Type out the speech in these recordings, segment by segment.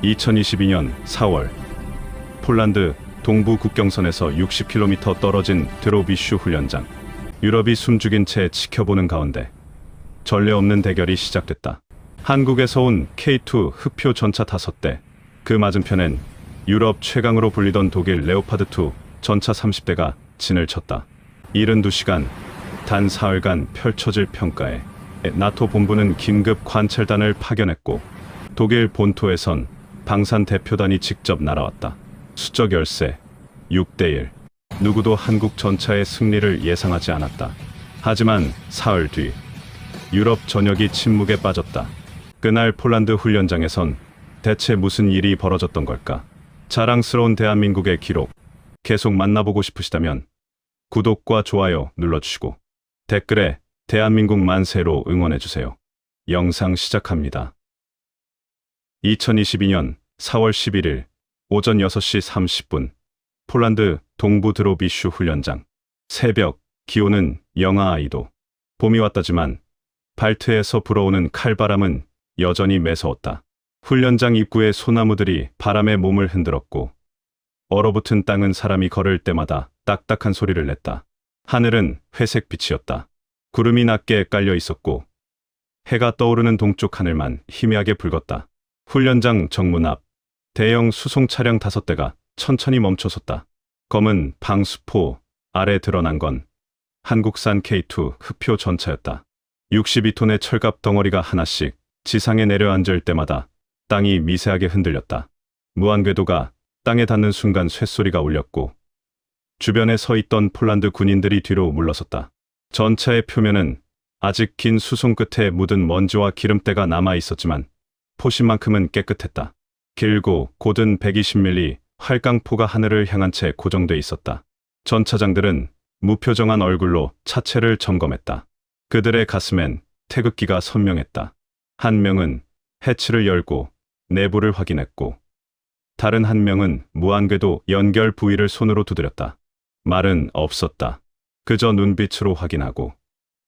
2022년 4월 폴란드 동부 국경선에서 60km 떨어진 드로비슈 훈련장. 유럽이 숨죽인 채 지켜보는 가운데 전례 없는 대결이 시작됐다. 한국에서 온 K2 흑표 전차 5대, 그 맞은편엔 유럽 최강으로 불리던 독일 레오파드2 전차 30대가 진을 쳤다. 72시간, 단 사흘간 펼쳐질 평가에 나토 본부는 긴급 관찰단을 파견했고 독일 본토에선 방산 대표단이 직접 날아왔다. 수적 열세 6대1. 누구도 한국 전차의 승리를 예상하지 않았다. 하지만 사흘 뒤 유럽 전역이 침묵에 빠졌다. 그날 폴란드 훈련장에선 대체 무슨 일이 벌어졌던 걸까? 자랑스러운 대한민국의 기록 계속 만나보고 싶으시다면 구독과 좋아요 눌러주시고 댓글에 대한민국 만세로 응원해주세요. 영상 시작합니다. 2022년 4월 11일 오전 6시 30분 폴란드 동부 드로비슈 훈련장. 새벽, 기온은 영하 아이도. 봄이 왔다지만 발트에서 불어오는 칼바람은 여전히 매서웠다. 훈련장 입구의 소나무들이 바람에 몸을 흔들었고 얼어붙은 땅은 사람이 걸을 때마다 딱딱한 소리를 냈다. 하늘은 회색 빛이었다. 구름이 낮게 깔려 있었고 해가 떠오르는 동쪽 하늘만 희미하게 붉었다. 훈련장 정문 앞 대형 수송 차량 5대가 천천히 멈춰섰다. 검은 방수포 아래 드러난 건 한국산 K2 흑표 전차였다. 62톤의 철갑 덩어리가 하나씩 지상에 내려앉을 때마다 땅이 미세하게 흔들렸다. 무한궤도가 땅에 닿는 순간 쇳소리가 울렸고 주변에 서 있던 폴란드 군인들이 뒤로 물러섰다. 전차의 표면은 아직 긴 수송 끝에 묻은 먼지와 기름때가 남아 있었지만 포신만큼은 깨끗했다. 길고 곧은 120mm 활강포가 하늘을 향한 채 고정돼 있었다. 전차장들은 무표정한 얼굴로 차체를 점검했다. 그들의 가슴엔 태극기가 선명했다. 한 명은 해치를 열고 내부를 확인했고 다른 한 명은 무한궤도 연결 부위를 손으로 두드렸다. 말은 없었다. 그저 눈빛으로 확인하고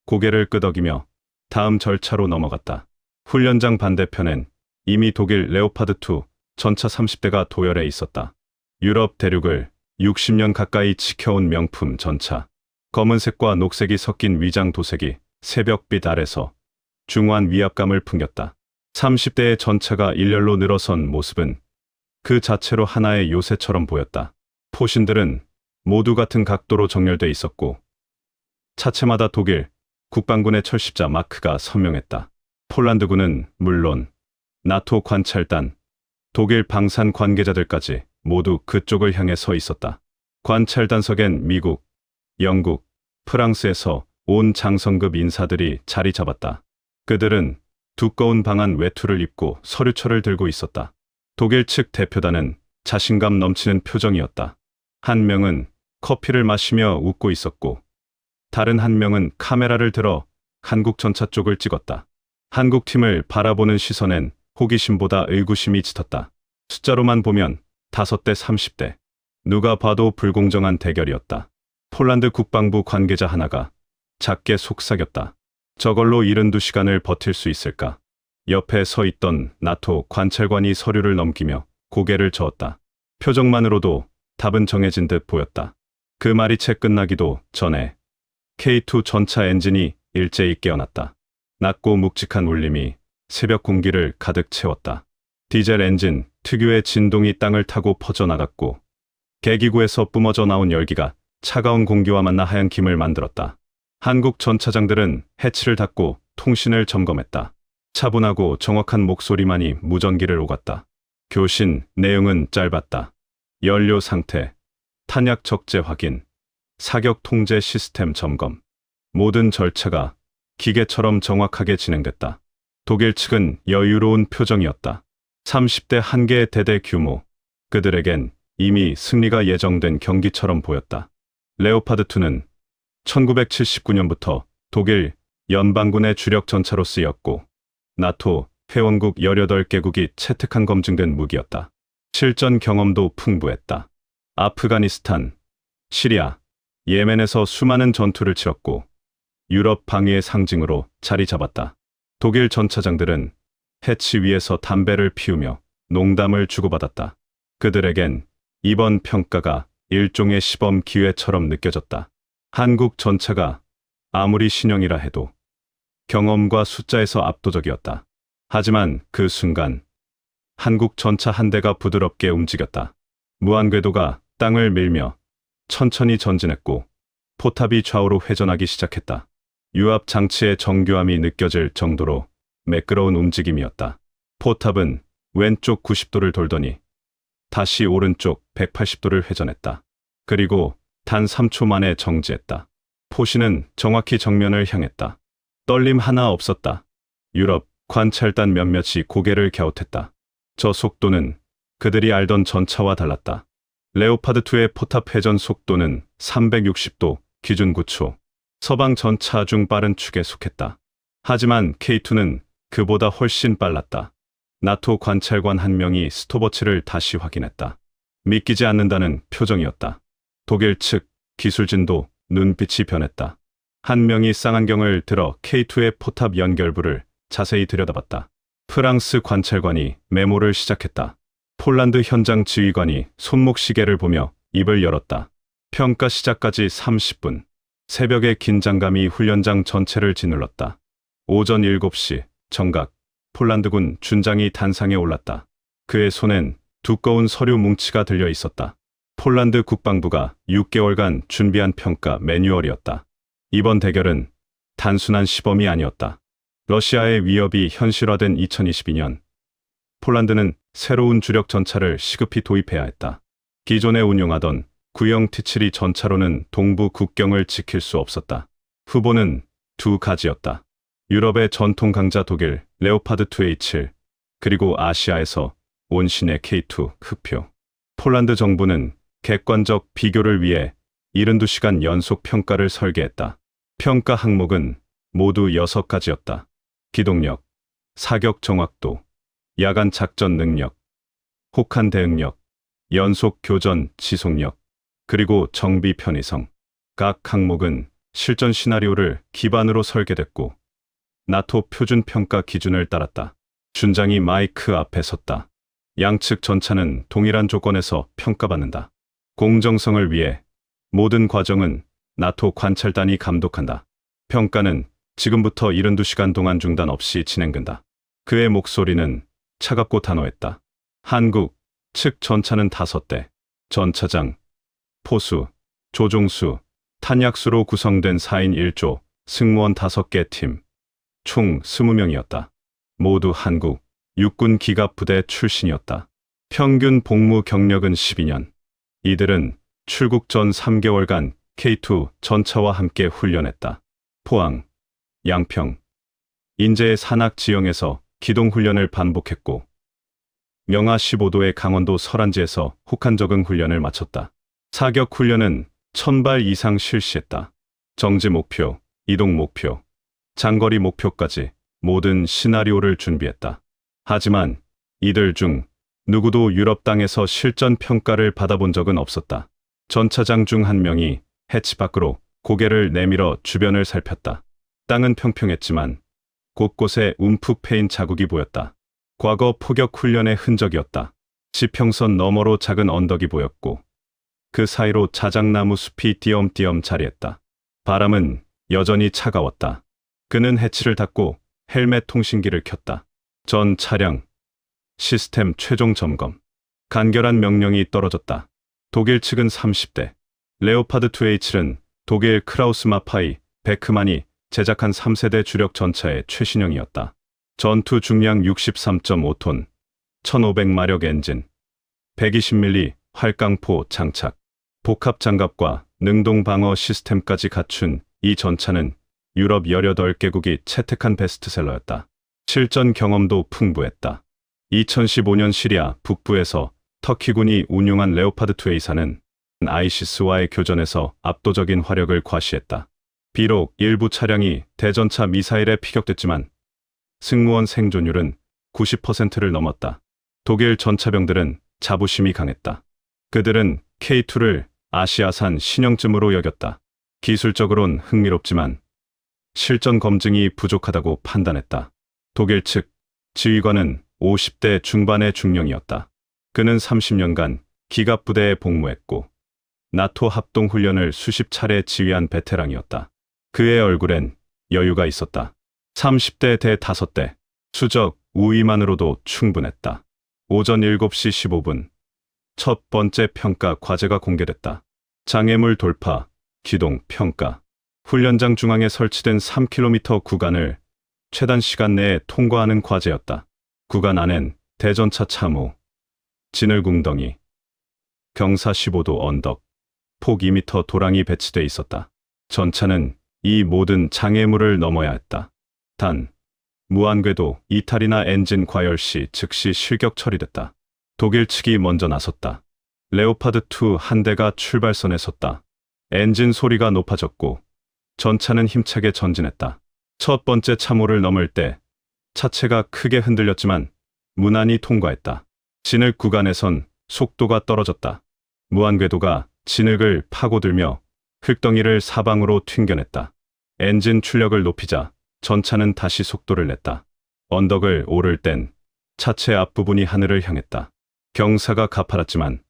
고개를 끄덕이며 다음 절차로 넘어갔다. 훈련장 반대편엔 이미 독일 레오파드2 전차 30대가 도열해 있었다. 유럽 대륙을 60년 가까이 지켜온 명품 전차. 검은색과 녹색이 섞인 위장 도색이 새벽빛 아래서 중후한 위압감을 풍겼다. 30대의 전차가 일렬로 늘어선 모습은 그 자체로 하나의 요새처럼 보였다. 포신들은 모두 같은 각도로 정렬돼 있었고 차체마다 독일 국방군의 철십자 마크가 선명했다. 폴란드군은 물론 나토 관찰단, 독일 방산 관계자들까지 모두 그쪽을 향해 서 있었다. 관찰단석엔 미국, 영국, 프랑스에서 온 장성급 인사들이 자리 잡았다. 그들은 두꺼운 방한 외투를 입고 서류철을 들고 있었다. 독일 측 대표단은 자신감 넘치는 표정이었다. 한 명은 커피를 마시며 웃고 있었고 다른 한 명은 카메라를 들어 한국 전차 쪽을 찍었다. 한국 팀을 바라보는 시선엔 호기심보다 의구심이 짙었다. 숫자로만 보면 5대 30대. 누가 봐도 불공정한 대결이었다. 폴란드 국방부 관계자 하나가 작게 속삭였다. 저걸로 72시간을 버틸 수 있을까? 옆에 서 있던 나토 관찰관이 서류를 넘기며 고개를 저었다. 표정만으로도 답은 정해진 듯 보였다. 그 말이 채 끝나기도 전에 K2 전차 엔진이 일제히 깨어났다. 낮고 묵직한 울림이 새벽 공기를 가득 채웠다. 디젤 엔진 특유의 진동이 땅을 타고 퍼져나갔고 계기구에서 뿜어져 나온 열기가 차가운 공기와 만나 하얀 김을 만들었다. 한국 전차장들은 해치를 닫고 통신을 점검했다. 차분하고 정확한 목소리만이 무전기를 오갔다. 교신 내용은 짧았다. 연료 상태, 탄약 적재 확인, 사격 통제 시스템 점검. 모든 절차가 기계처럼 정확하게 진행됐다. 독일 측은 여유로운 표정이었다. 30대 한 개의 대대 규모. 그들에겐 이미 승리가 예정된 경기처럼 보였다. 레오파드2는 1979년부터 독일 연방군의 주력 전차로 쓰였고 나토 회원국 18개국이 채택한 검증된 무기였다. 실전 경험도 풍부했다. 아프가니스탄, 시리아, 예멘에서 수많은 전투를 치렀고 유럽 방위의 상징으로 자리 잡았다. 독일 전차장들은 해치 위에서 담배를 피우며 농담을 주고받았다. 그들에겐 이번 평가가 일종의 시범 기회처럼 느껴졌다. 한국 전차가 아무리 신형이라 해도 경험과 숫자에서 압도적이었다. 하지만 그 순간 한국 전차 한 대가 부드럽게 움직였다. 무한궤도가 땅을 밀며 천천히 전진했고 포탑이 좌우로 회전하기 시작했다. 유압 장치의 정교함이 느껴질 정도로 매끄러운 움직임이었다. 포탑은 왼쪽 90도를 돌더니 다시 오른쪽 180도를 회전했다. 그리고 단 3초 만에 정지했다. 포신은 정확히 정면을 향했다. 떨림 하나 없었다. 유럽 관찰단 몇몇이 고개를 갸웃했다. 저 속도는 그들이 알던 전차와 달랐다. 레오파드2의 포탑 회전 속도는 360도, 기준 9초. 서방 전차 중 빠른 축에 속했다. 하지만 K2는 그보다 훨씬 빨랐다. 나토 관찰관 한 명이 스톱워치를 다시 확인했다. 믿기지 않는다는 표정이었다. 독일 측 기술진도 눈빛이 변했다. 한 명이 쌍안경을 들어 K2의 포탑 연결부를 자세히 들여다봤다. 프랑스 관찰관이 메모를 시작했다. 폴란드 현장 지휘관이 손목시계를 보며 입을 열었다. 평가 시작까지 30분. 새벽의 긴장감이 훈련장 전체를 짓눌렀다. 오전 7시 정각 폴란드군 준장이 단상에 올랐다. 그의 손엔 두꺼운 서류 뭉치가 들려 있었다. 폴란드 국방부가 6개월간 준비한 평가 매뉴얼이었다. 이번 대결은 단순한 시범이 아니었다. 러시아의 위협이 현실화된 2022년, 폴란드는 새로운 주력 전차를 시급히 도입해야 했다. 기존에 운용하던 구형 T72 전차로는 동부 국경을 지킬 수 없었다. 후보는 두 가지였다. 유럽의 전통 강자 독일 레오파드 2A7, 그리고 아시아에서 온 신의 K2 흑표. 폴란드 정부는 객관적 비교를 위해 72시간 연속 평가를 설계했다. 평가 항목은 모두 6가지였다. 기동력, 사격 정확도, 야간 작전 능력, 혹한 대응력, 연속 교전 지속력, 그리고 정비 편의성. 각 항목은 실전 시나리오를 기반으로 설계됐고 나토 표준 평가 기준을 따랐다. 준장이 마이크 앞에 섰다. 양측 전차는 동일한 조건에서 평가받는다. 공정성을 위해 모든 과정은 나토 관찰단이 감독한다. 평가는 지금부터 72시간 동안 중단 없이 진행된다. 그의 목소리는 차갑고 단호했다. 한국 측 전차는 5대, 전차장, 포수, 조종수, 탄약수로 구성된 4인 1조, 승무원 5개 팀, 총 20명이었다. 모두 한국 육군 기갑부대 출신이었다. 평균 복무 경력은 12년. 이들은 출국 전 3개월간 K2 전차와 함께 훈련했다. 포항, 양평, 인제의 산악 지형에서 기동훈련을 반복했고 영하 15도의 강원도 설안지에서 혹한 적응 훈련을 마쳤다. 사격 훈련은 1000발 이상 실시했다. 정지 목표, 이동 목표, 장거리 목표까지 모든 시나리오를 준비했다. 하지만 이들 중 누구도 유럽 땅에서 실전 평가를 받아본 적은 없었다. 전차장 중 한 명이 해치 밖으로 고개를 내밀어 주변을 살폈다. 땅은 평평했지만 곳곳에 움푹 패인 자국이 보였다. 과거 포격 훈련의 흔적이었다. 지평선 너머로 작은 언덕이 보였고 그 사이로 자작나무 숲이 띄엄띄엄 자리했다. 바람은 여전히 차가웠다. 그는 해치를 닫고 헬멧 통신기를 켰다. 전 차량, 시스템 최종 점검. 간결한 명령이 떨어졌다. 독일 측은 30대, 레오파드 2A7은 독일 크라우스 마파이 베크만이 제작한 3세대 주력 전차의 최신형이었다. 전투 중량 63.5톤, 1500마력 엔진, 120mm 활강포 장착, 복합 장갑과 능동 방어 시스템까지 갖춘 이 전차는 유럽 18개국이 채택한 베스트셀러였다. 실전 경험도 풍부했다. 2015년 시리아 북부에서 터키군이 운용한 레오파드 2A사는 아이시스와의 교전에서 압도적인 화력을 과시했다. 비록 일부 차량이 대전차 미사일에 피격됐지만 승무원 생존율은 90%를 넘었다. 독일 전차병들은 자부심이 강했다. 그들은 K2를 아시아산 신형쯤으로 여겼다. 기술적으론 흥미롭지만 실전 검증이 부족하다고 판단했다. 독일 측 지휘관은 50대 중반의 중령이었다. 그는 30년간 기갑부대에 복무했고 나토 합동훈련을 수십 차례 지휘한 베테랑이었다. 그의 얼굴엔 여유가 있었다. 30대 대 5대 수적 우위만으로도 충분했다. 오전 7시 15분 첫 번째 평가 과제가 공개됐다. 장애물 돌파, 기동 평가. 훈련장 중앙에 설치된 3km 구간을 최단 시간 내에 통과하는 과제였다. 구간 안엔 대전차 참호, 진을궁덩이, 경사 15도 언덕, 폭 2m 도랑이 배치돼 있었다. 전차는 이 모든 장애물을 넘어야 했다. 단, 무한궤도 이탈이나 엔진 과열 시 즉시 실격 처리됐다. 독일 측이 먼저 나섰다. 레오파드2 한 대가 출발선에 섰다. 엔진 소리가 높아졌고 전차는 힘차게 전진했다. 첫 번째 참호를 넘을 때 차체가 크게 흔들렸지만 무난히 통과했다. 진흙 구간에선 속도가 떨어졌다. 무한궤도가 진흙을 파고들며 흙덩이를 사방으로 튕겨냈다. 엔진 출력을 높이자 전차는 다시 속도를 냈다. 언덕을 오를 땐 차체 앞부분이 하늘을 향했다. 경사가 가팔랐지만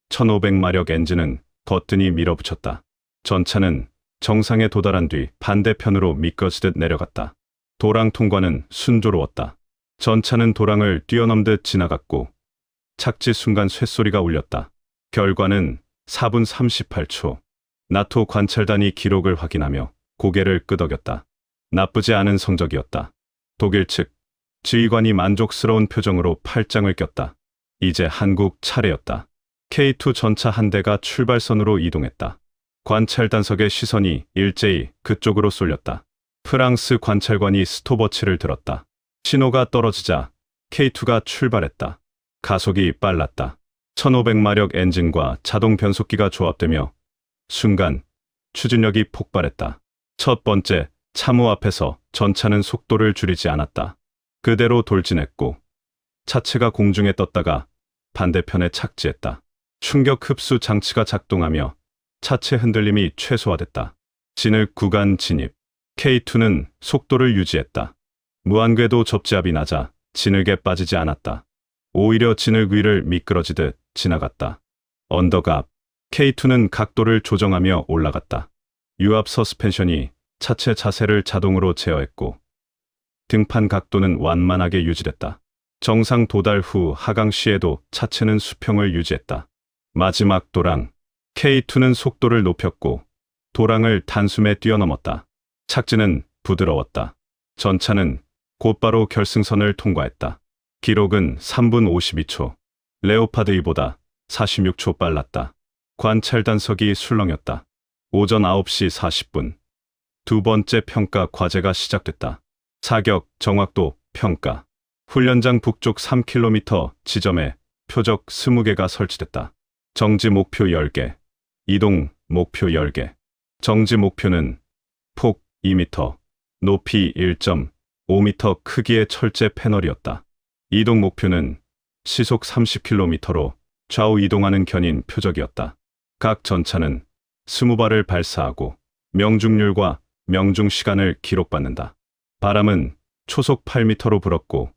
1500마력 엔진은 거뜬히 밀어붙였다. 전차는 정상에 도달한 뒤 반대편으로 미끄러지듯 내려갔다. 도랑 통과는 순조로웠다. 전차는 도랑을 뛰어넘듯 지나갔고 착지 순간 쇳소리가 울렸다. 결과는 4분 38초. 나토 관찰단이 기록을 확인하며 고개를 끄덕였다. 나쁘지 않은 성적이었다. 독일 측 지휘관이 만족스러운 표정으로 팔짱을 꼈다. 이제 한국 차례였다. K2 전차 한 대가 출발선으로 이동했다. 관찰단석의 시선이 일제히 그쪽으로 쏠렸다. 프랑스 관찰관이 스톱워치를 들었다. 신호가 떨어지자 K2가 출발했다. 가속이 빨랐다. 1500마력 엔진과 자동 변속기가 조합되며 순간 추진력이 폭발했다. 첫 번째 참호 앞에서 전차는 속도를 줄이지 않았다. 그대로 돌진했고 차체가 공중에 떴다가 반대편에 착지했다. 충격 흡수 장치가 작동하며 차체 흔들림이 최소화됐다. 진흙 구간 진입. K2는 속도를 유지했다. 무한궤도 접지압이 낮아 진흙에 빠지지 않았다. 오히려 진흙 위를 미끄러지듯 지나갔다. 언덕 앞. K2는 각도를 조정하며 올라갔다. 유압 서스펜션이 차체 자세를 자동으로 제어했고 등판 각도는 완만하게 유지됐다. 정상 도달 후 하강 시에도 차체는 수평을 유지했다. 마지막 도랑. K2는 속도를 높였고 도랑을 단숨에 뛰어넘었다. 착지는 부드러웠다. 전차는 곧바로 결승선을 통과했다. 기록은 3분 52초. 레오파드 2보다 46초 빨랐다. 관찰단석이 술렁였다. 오전 9시 40분. 두 번째 평가 과제가 시작됐다. 사격, 정확도, 평가. 훈련장 북쪽 3km 지점에 표적 20개가 설치됐다. 정지 목표 10개, 이동 목표 10개. 정지 목표는 폭 2m, 높이 1.5m 크기의 철제 패널이었다. 이동 목표는 시속 30km로 좌우 이동하는 견인 표적이었다. 각 전차는 20발을 발사하고 명중률과 명중 시간을 기록받는다. 바람은 초속 8m로 불었고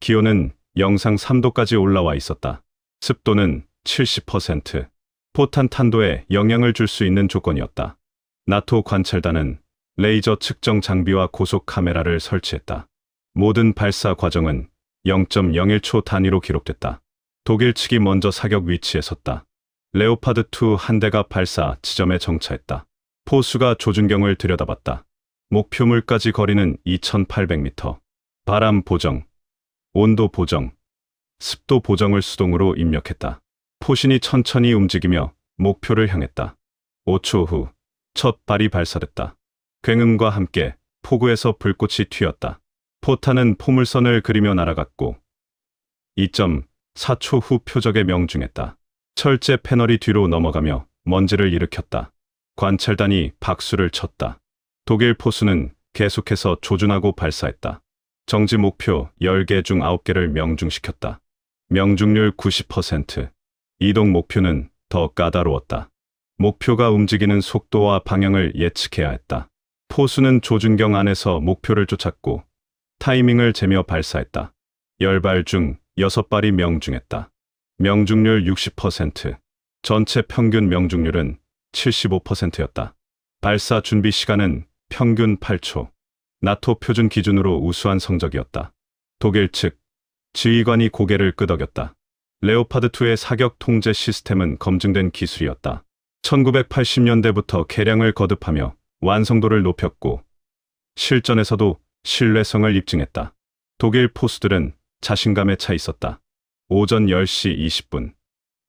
기온은 영상 3도까지 올라와 있었다. 습도는 70%. 포탄 탄도에 영향을 줄 수 있는 조건이었다. 나토 관찰단은 레이저 측정 장비와 고속 카메라를 설치했다. 모든 발사 과정은 0.01초 단위로 기록됐다. 독일 측이 먼저 사격 위치에 섰다. 레오파드2 한 대가 발사 지점에 정차했다. 포수가 조준경을 들여다봤다. 목표물까지 거리는 2800m. 바람 보정, 온도 보정, 습도 보정을 수동으로 입력했다. 포신이 천천히 움직이며 목표를 향했다. 5초 후 첫 발이 발사됐다. 굉음과 함께 포구에서 불꽃이 튀었다. 포탄은 포물선을 그리며 날아갔고 2.4초 후 표적에 명중했다. 철제 패널이 뒤로 넘어가며 먼지를 일으켰다. 관찰단이 박수를 쳤다. 독일 포수는 계속해서 조준하고 발사했다. 정지 목표 10개 중 9개를 명중시켰다. 명중률 90%. 이동 목표는 더 까다로웠다. 목표가 움직이는 속도와 방향을 예측해야 했다. 포수는 조준경 안에서 목표를 쫓았고 타이밍을 재며 발사했다. 10발 중 6발이 명중했다. 명중률 60%. 전체 평균 명중률은 75%였다. 발사 준비 시간은 평균 8초. 나토 표준 기준으로 우수한 성적이었다. 독일 측 지휘관이 고개를 끄덕였다. 레오파드2의 사격 통제 시스템은 검증된 기술이었다. 1980년대부터 개량을 거듭하며 완성도를 높였고 실전에서도 신뢰성을 입증했다. 독일 포수들은 자신감에 차 있었다. 오전 10시 20분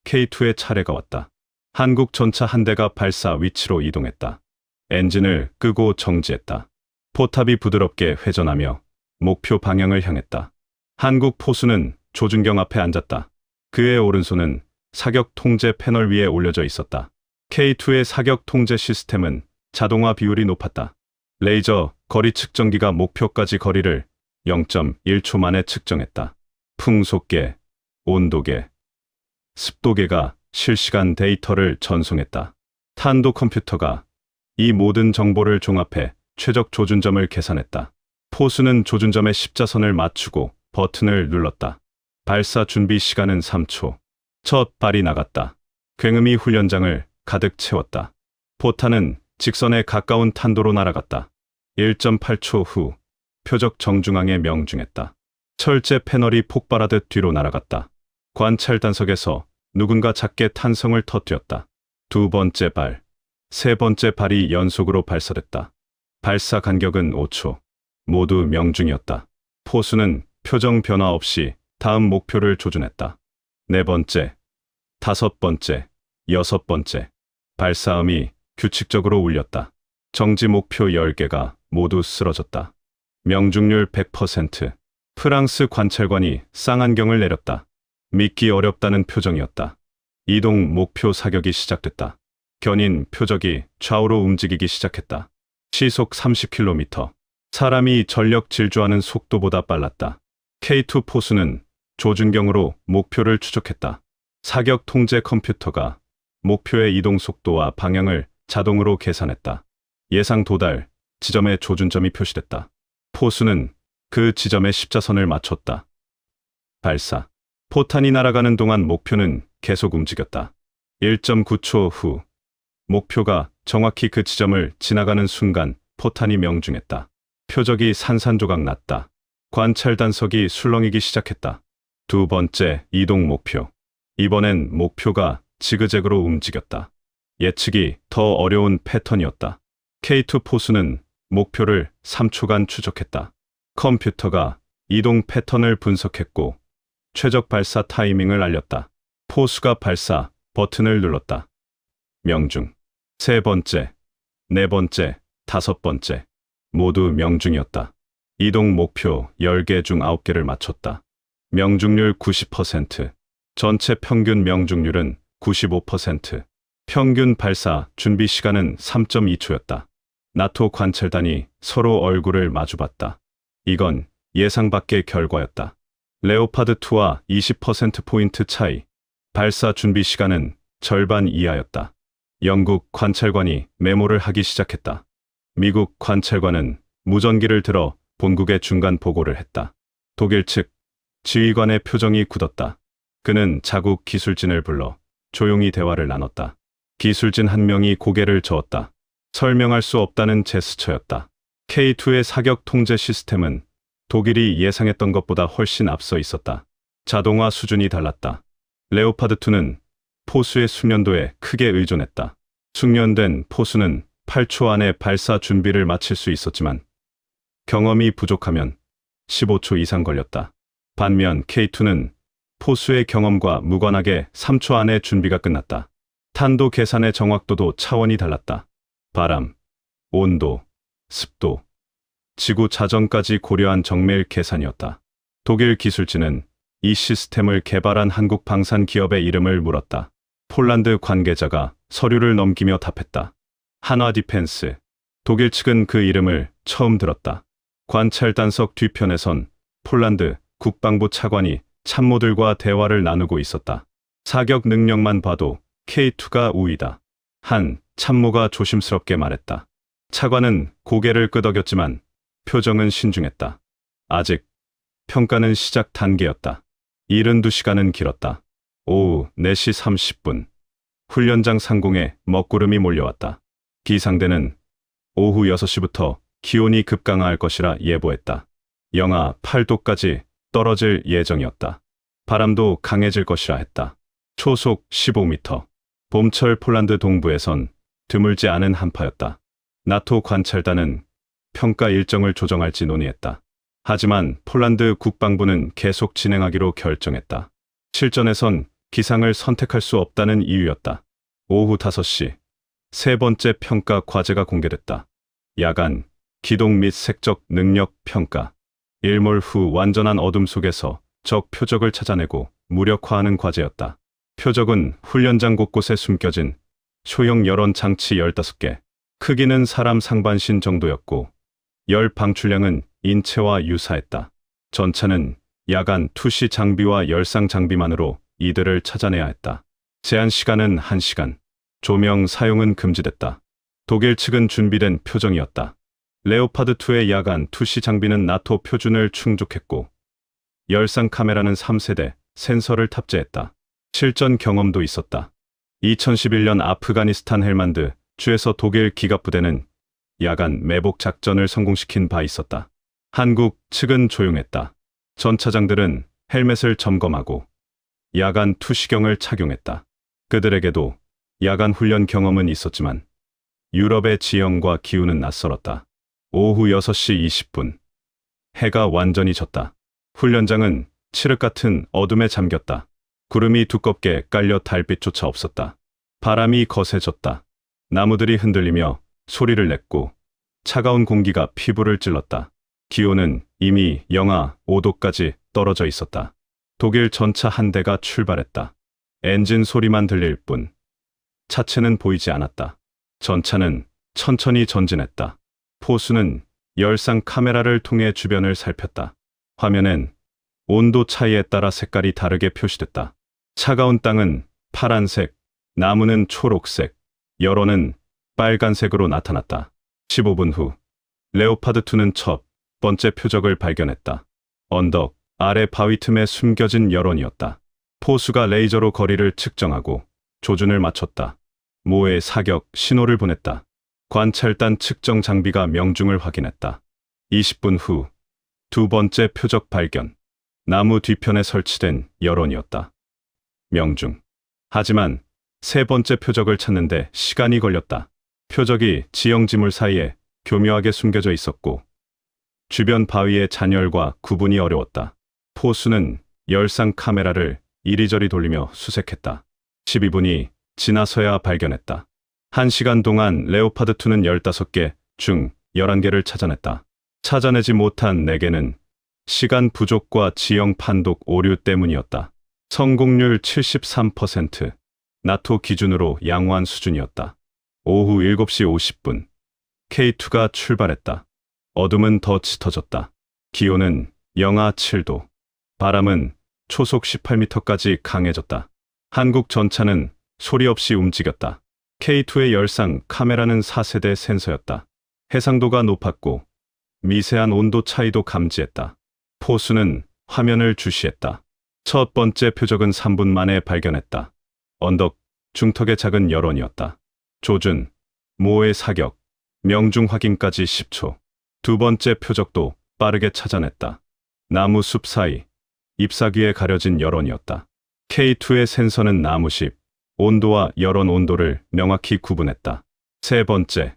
K2의 차례가 왔다. 한국 전차 한 대가 발사 위치로 이동했다. 엔진을 끄고 정지했다. 포탑이 부드럽게 회전하며 목표 방향을 향했다. 한국 포수는 조준경 앞에 앉았다. 그의 오른손은 사격 통제 패널 위에 올려져 있었다. K2의 사격 통제 시스템은 자동화 비율이 높았다. 레이저 거리 측정기가 목표까지 거리를 0.1초 만에 측정했다. 풍속계, 온도계, 습도계가 실시간 데이터를 전송했다. 탄도 컴퓨터가 이 모든 정보를 종합해 최적 조준점을 계산했다. 포수는 조준점에 십자선을 맞추고 버튼을 눌렀다. 발사 준비 시간은 3초. 첫 발이 나갔다. 굉음이 훈련장을 가득 채웠다. 포탄은 직선에 가까운 탄도로 날아갔다. 1.8초 후 표적 정중앙에 명중했다. 철제 패널이 폭발하듯 뒤로 날아갔다. 관찰 단석에서 누군가 작게 탄성을 터뜨렸다. 두 번째 발, 세 번째 발이 연속으로 발사됐다. 발사 간격은 5초. 모두 명중이었다. 포수는 표정 변화 없이 다음 목표를 조준했다. 네 번째, 다섯 번째, 여섯 번째. 발사음이 규칙적으로 울렸다. 정지 목표 10개가 모두 쓰러졌다. 명중률 100%. 프랑스 관찰관이 쌍안경을 내렸다. 믿기 어렵다는 표정이었다. 이동 목표 사격이 시작됐다. 견인 표적이 좌우로 움직이기 시작했다. 시속 30km. 사람이 전력 질주하는 속도보다 빨랐다. K2 포수는 조준경으로 목표를 추적했다. 사격 통제 컴퓨터가 목표의 이동 속도와 방향을 자동으로 계산했다. 예상 도달 지점의 조준점이 표시됐다. 포수는 그 지점에 십자선을 맞췄다. 발사. 포탄이 날아가는 동안 목표는 계속 움직였다. 1.9초 후 목표가 정확히 그 지점을 지나가는 순간 포탄이 명중했다. 표적이 산산조각 났다. 관찰 단석이 술렁이기 시작했다. 두 번째 이동 목표. 이번엔 목표가 지그재그로 움직였다. 예측이 더 어려운 패턴이었다. K2 포수는 목표를 3초간 추적했다. 컴퓨터가 이동 패턴을 분석했고 최적 발사 타이밍을 알렸다. 포수가 발사 버튼을 눌렀다. 명중. 세 번째, 네 번째, 다섯 번째. 모두 명중이었다. 이동 목표 10개 중 9개를 맞췄다. 명중률 90%. 전체 평균 명중률은 95%. 평균 발사 준비 시간은 3.2초였다. 나토 관찰단이 서로 얼굴을 마주봤다. 이건 예상 밖의 결과였다. 레오파드2와 20%포인트 차이. 발사 준비 시간은 절반 이하였다. 영국 관찰관이 메모를 하기 시작했다. 미국 관찰관은 무전기를 들어 본국에 중간 보고를 했다. 독일 측 지휘관의 표정이 굳었다. 그는 자국 기술진을 불러 조용히 대화를 나눴다. 기술진 한 명이 고개를 저었다. 설명할 수 없다는 제스처였다. K2의 사격 통제 시스템은 독일이 예상했던 것보다 훨씬 앞서 있었다. 자동화 수준이 달랐다. 레오파드2는 포수의 숙련도에 크게 의존했다. 숙련된 포수는 8초 안에 발사 준비를 마칠 수 있었지만 경험이 부족하면 15초 이상 걸렸다. 반면 K2는 포수의 경험과 무관하게 3초 안에 준비가 끝났다. 탄도 계산의 정확도도 차원이 달랐다. 바람, 온도, 습도, 지구 자전까지 고려한 정밀 계산이었다. 독일 기술진은 이 시스템을 개발한 한국 방산 기업의 이름을 물었다. 폴란드 관계자가 서류를 넘기며 답했다. 한화 디펜스. 독일 측은 그 이름을 처음 들었다. 관찰 단석 뒤편에선 폴란드 국방부 차관이 참모들과 대화를 나누고 있었다. 사격 능력만 봐도 K2가 우위다. 한 참모가 조심스럽게 말했다. 차관은 고개를 끄덕였지만 표정은 신중했다. 아직 평가는 시작 단계였다. 72시간은 길었다. 오후 4시 30분. 훈련장 상공에 먹구름이 몰려왔다. 기상대는 오후 6시부터 기온이 급강하할 것이라 예보했다. 영하 8도까지 떨어질 예정이었다. 바람도 강해질 것이라 했다. 초속 15m. 봄철 폴란드 동부에선 드물지 않은 한파였다. 나토 관찰단은 평가 일정을 조정할지 논의했다. 하지만 폴란드 국방부는 계속 진행하기로 결정했다. 실전에선 기상을 선택할 수 없다는 이유였다. 오후 5시. 세 번째 평가 과제가 공개됐다. 야간, 기동 및 색적 능력 평가. 일몰 후 완전한 어둠 속에서 적 표적을 찾아내고 무력화하는 과제였다. 표적은 훈련장 곳곳에 숨겨진 소형 열원 장치 15개, 크기는 사람 상반신 정도였고 열 방출량은 인체와 유사했다. 전차는 야간 투시 장비와 열상 장비만으로 이들을 찾아내야 했다. 제한 시간은 1시간. 조명 사용은 금지됐다. 독일 측은 준비된 표정이었다. 레오파드2의 야간 투시 장비는 나토 표준을 충족했고 열상 카메라는 3세대 센서를 탑재했다. 실전 경험도 있었다. 2011년 아프가니스탄 헬만드 주에서 독일 기갑부대는 야간 매복 작전을 성공시킨 바 있었다. 한국 측은 조용했다. 전차장들은 헬멧을 점검하고 야간 투시경을 착용했다. 그들에게도 야간 훈련 경험은 있었지만 유럽의 지형과 기후는 낯설었다. 오후 6시 20분. 해가 완전히 졌다. 훈련장은 칠흑 같은 어둠에 잠겼다. 구름이 두껍게 깔려 달빛조차 없었다. 바람이 거세졌다. 나무들이 흔들리며 소리를 냈고 차가운 공기가 피부를 찔렀다. 기온은 이미 영하 5도까지 떨어져 있었다. 독일 전차 한 대가 출발했다. 엔진 소리만 들릴 뿐 차체는 보이지 않았다. 전차는 천천히 전진했다. 포수는 열상 카메라를 통해 주변을 살폈다. 화면엔 온도 차이에 따라 색깔이 다르게 표시됐다. 차가운 땅은 파란색, 나무는 초록색, 열원은 빨간색으로 나타났다. 15분 후, 레오파드2는 첫 번째 표적을 발견했다. 언덕 아래 바위 틈에 숨겨진 열원이었다. 포수가 레이저로 거리를 측정하고 조준을 맞췄다. 모의 사격 신호를 보냈다. 관찰단 측정 장비가 명중을 확인했다. 20분 후, 두 번째 표적 발견. 나무 뒤편에 설치된 열원이었다. 명중. 하지만 세 번째 표적을 찾는데 시간이 걸렸다. 표적이 지형지물 사이에 교묘하게 숨겨져 있었고 주변 바위의 잔열과 구분이 어려웠다. 포수는 열상 카메라를 이리저리 돌리며 수색했다. 12분이 지나서야 발견했다. 1시간 동안 레오파드2는 15개 중 11개를 찾아냈다. 찾아내지 못한 4개는 시간 부족과 지형 판독 오류 때문이었다. 성공률 73%, 나토 기준으로 양호한 수준이었다. 오후 7시 50분, K2가 출발했다. 어둠은 더 짙어졌다. 기온은 영하 7도, 바람은 초속 18m까지 강해졌다. 한국 전차는 소리 없이 움직였다. K2의 열상 카메라는 4세대 센서였다. 해상도가 높았고 미세한 온도 차이도 감지했다. 포수는 화면을 주시했다. 첫 번째 표적은 3분 만에 발견했다. 언덕 중턱의 작은 열원이었다. 조준, 모의 사격, 명중 확인까지 10초. 두 번째 표적도 빠르게 찾아냈다. 나무 숲 사이, 잎사귀에 가려진 열원이었다. K2의 센서는 나무십, 온도와 열원 온도를 명확히 구분했다. 세 번째,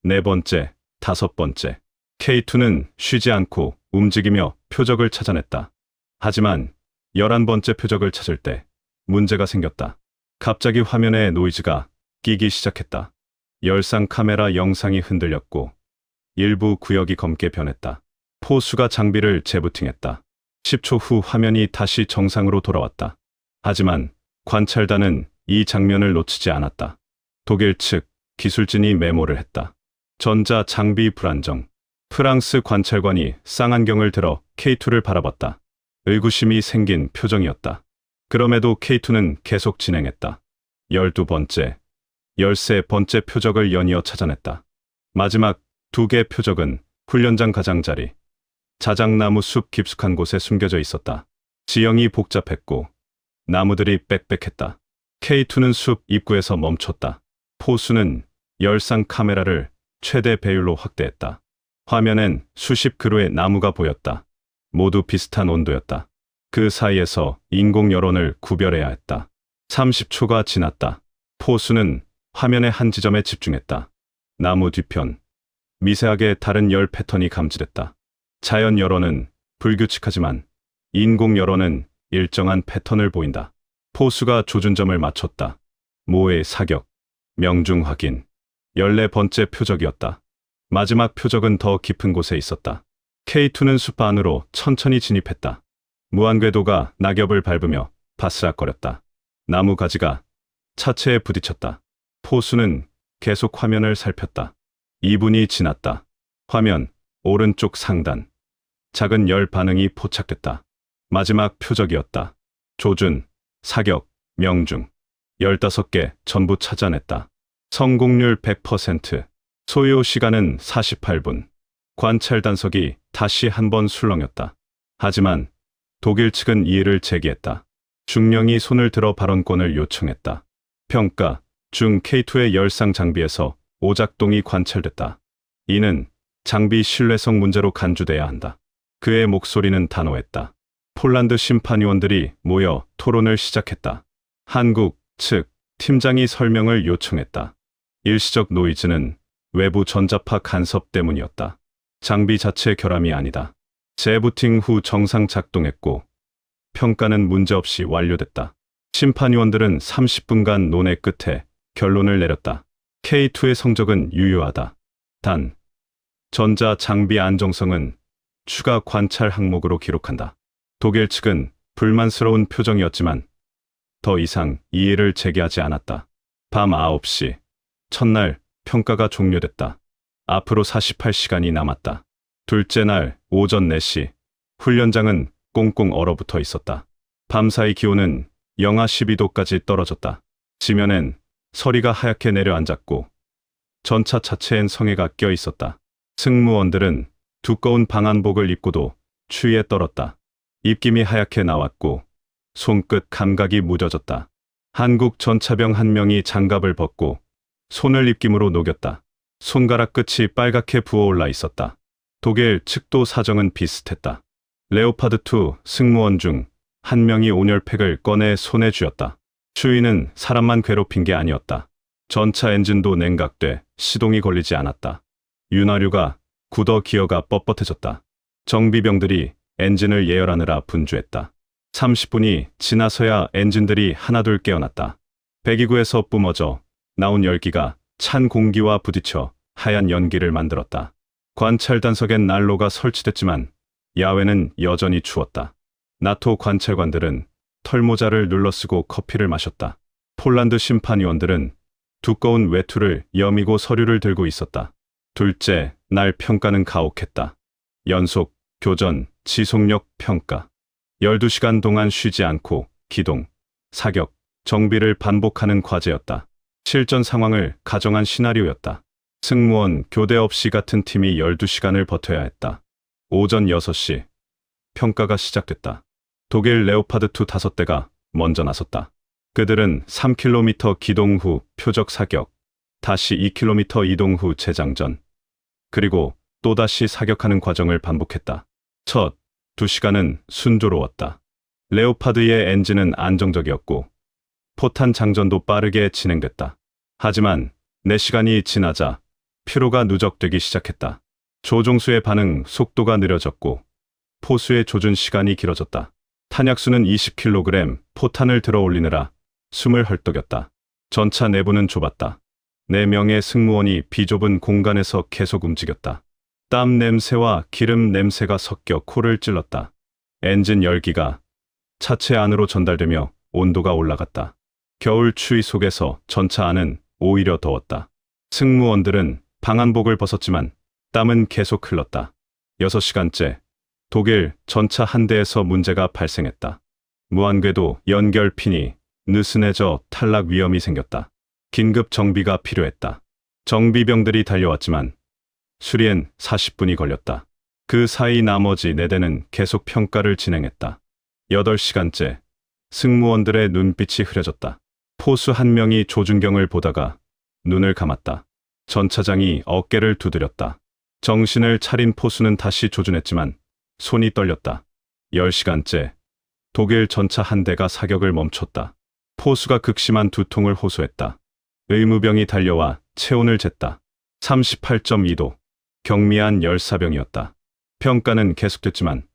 네 번째, 다섯 번째. K2는 쉬지 않고 움직이며 표적을 찾아냈다. 하지만 11번째 표적을 찾을 때 문제가 생겼다. 갑자기 화면에 노이즈가 끼기 시작했다. 열상 카메라 영상이 흔들렸고 일부 구역이 검게 변했다. 포수가 장비를 재부팅했다. 10초 후 화면이 다시 정상으로 돌아왔다. 하지만 관찰단은 이 장면을 놓치지 않았다. 독일 측 기술진이 메모를 했다. 전자 장비 불안정. 프랑스 관찰관이 쌍안경을 들어 K2를 바라봤다. 의구심이 생긴 표정이었다. 그럼에도 K2는 계속 진행했다. 12번째, 13번째 표적을 연이어 찾아냈다. 마지막 2개 표적은 훈련장 가장자리, 자작나무 숲 깊숙한 곳에 숨겨져 있었다. 지형이 복잡했고 나무들이 빽빽했다. K2는 숲 입구에서 멈췄다. 포수는 열상 카메라를 최대 배율로 확대했다. 화면엔 수십 그루의 나무가 보였다. 모두 비슷한 온도였다. 그 사이에서 인공 여론을 구별해야 했다. 30초가 지났다. 포수는 화면의 한 지점에 집중했다. 나무 뒤편, 미세하게 다른 열 패턴이 감지됐다. 자연 여론은 불규칙하지만 인공 여론은 일정한 패턴을 보인다. 포수가 조준점을 맞췄다. 모의 사격, 명중 확인, 14번째 표적이었다. 마지막 표적은 더 깊은 곳에 있었다. K2는 숲 안으로 천천히 진입했다. 무한궤도가 낙엽을 밟으며 바스락거렸다. 나무 가지가 차체에 부딪혔다. 포수는 계속 화면을 살폈다. 2분이 지났다. 화면 오른쪽 상단. 작은 열 반응이 포착됐다. 마지막 표적이었다. 조준, 사격, 명중. 15개 전부 찾아냈다. 성공률 100%. 소요 시간은 48분. 관찰 단석이 다시 한번 술렁였다. 하지만 독일 측은 이의를 제기했다. 중령이 손을 들어 발언권을 요청했다. 평가 중 K2의 열상 장비에서 오작동이 관찰됐다. 이는 장비 신뢰성 문제로 간주돼야 한다. 그의 목소리는 단호했다. 폴란드 심판위원들이 모여 토론을 시작했다. 한국 측 팀장이 설명을 요청했다. 일시적 노이즈는 외부 전자파 간섭 때문이었다. 장비 자체 결함이 아니다. 재부팅 후 정상 작동했고 평가는 문제없이 완료됐다. 심판위원들은 30분간 논의 끝에 결론을 내렸다. K2의 성적은 유효하다. 단, 전자 장비 안정성은 추가 관찰 항목으로 기록한다. 독일 측은 불만스러운 표정이었지만 더 이상 이의를 제기하지 않았다. 밤 9시, 첫날 평가가 종료됐다. 앞으로 48시간이 남았다. 둘째 날 오전 4시, 훈련장은 꽁꽁 얼어붙어 있었다. 밤사이 기온은 영하 12도까지 떨어졌다. 지면엔 서리가 하얗게 내려앉았고 전차 자체엔 성에가 껴 있었다. 승무원들은 두꺼운 방한복을 입고도 추위에 떨었다. 입김이 하얗게 나왔고 손끝 감각이 무뎌졌다. 한국 전차병 한 명이 장갑을 벗고 손을 입김으로 녹였다. 손가락 끝이 빨갛게 부어올라 있었다. 독일 측도 사정은 비슷했다. 레오파드2 승무원 중 한 명이 온열팩을 꺼내 손에 쥐었다. 추위는 사람만 괴롭힌 게 아니었다. 전차 엔진도 냉각돼 시동이 걸리지 않았다. 윤활유가 굳어 기어가 뻣뻣해졌다. 정비병들이 엔진을 예열하느라 분주했다. 30분이 지나서야 엔진들이 하나둘 깨어났다. 배기구에서 뿜어져 나온 열기가 찬 공기와 부딪혀 하얀 연기를 만들었다. 관찰 단석엔 난로가 설치됐지만 야외는 여전히 추웠다. 나토 관찰관들은 털모자를 눌러쓰고 커피를 마셨다. 폴란드 심판위원들은 두꺼운 외투를 여미고 서류를 들고 있었다. 둘째 날 평가는 가혹했다. 연속, 교전, 지속력 평가. 12시간 동안 쉬지 않고 기동, 사격, 정비를 반복하는 과제였다. 실전 상황을 가정한 시나리오였다. 승무원 교대 없이 같은 팀이 12시간을 버텨야 했다. 오전 6시, 평가가 시작됐다. 독일 레오파드2 5대가 먼저 나섰다. 그들은 3km 기동 후 표적 사격, 다시 2km 이동 후 재장전, 그리고 또다시 사격하는 과정을 반복했다. 첫 2시간은 순조로웠다. 레오파드의 엔진은 안정적이었고 포탄 장전도 빠르게 진행됐다. 하지만 4시간이 지나자 피로가 누적되기 시작했다. 조종수의 반응 속도가 느려졌고 포수의 조준 시간이 길어졌다. 탄약수는 20kg 포탄을 들어 올리느라 숨을 헐떡였다. 전차 내부는 좁았다. 4명의 승무원이 비좁은 공간에서 계속 움직였다. 땀 냄새와 기름 냄새가 섞여 코를 찔렀다. 엔진 열기가 차체 안으로 전달되며 온도가 올라갔다. 겨울 추위 속에서 전차 안은 오히려 더웠다. 승무원들은 방한복을 벗었지만 땀은 계속 흘렀다. 6시간째 독일 전차 한 대에서 문제가 발생했다. 무한궤도 연결핀이 느슨해져 탈락 위험이 생겼다. 긴급 정비가 필요했다. 정비병들이 달려왔지만 수리엔 40분이 걸렸다. 그 사이 나머지 4대는 계속 평가를 진행했다. 8시간째 승무원들의 눈빛이 흐려졌다. 포수 한 명이 조준경을 보다가 눈을 감았다. 전차장이 어깨를 두드렸다. 정신을 차린 포수는 다시 조준했지만 손이 떨렸다. 10시간째 독일 전차 한 대가 사격을 멈췄다. 포수가 극심한 두통을 호소했다. 의무병이 달려와 체온을 쟀다. 38.2도. 경미한 열사병이었다. 평가는 계속됐지만